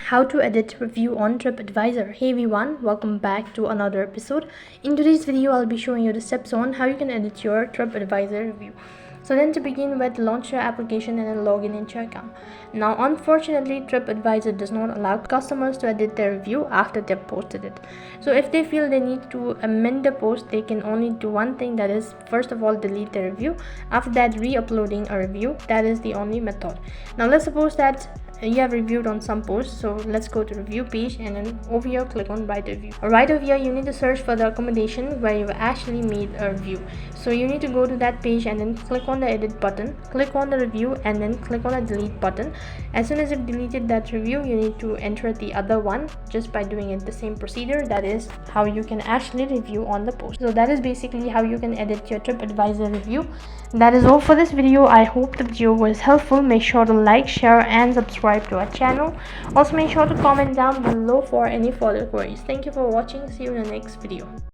how to edit review on TripAdvisor. Hey everyone, welcome back to another episode. In today's video, I'll be showing you the steps on how you can edit your TripAdvisor review. So then to begin with, launch your application and then log in into your account. Now unfortunately, TripAdvisor does not allow customers to edit their review after they've posted it. So if they feel they need to amend the post, they can only do one thing, that is first of all delete the review. After that, re-uploading a review. That is the only method. Now let's suppose that you have reviewed on some posts, so let's go to review page and then over here click on write a review. Right over here you need to search for the accommodation where you actually made a review. So you need to go to that page and then click on the edit button, click on the review and then click on the delete button. As soon as you've deleted that review, you need to enter the other one just by doing it the same procedure. That is how you can actually review on the post. So that is basically how you can edit your TripAdvisor review. That is all for this video. I hope the video was helpful. Make sure to like, share and subscribe to our channel. Also make sure to comment down below for any further queries. Thank you for watching. See you in the next video.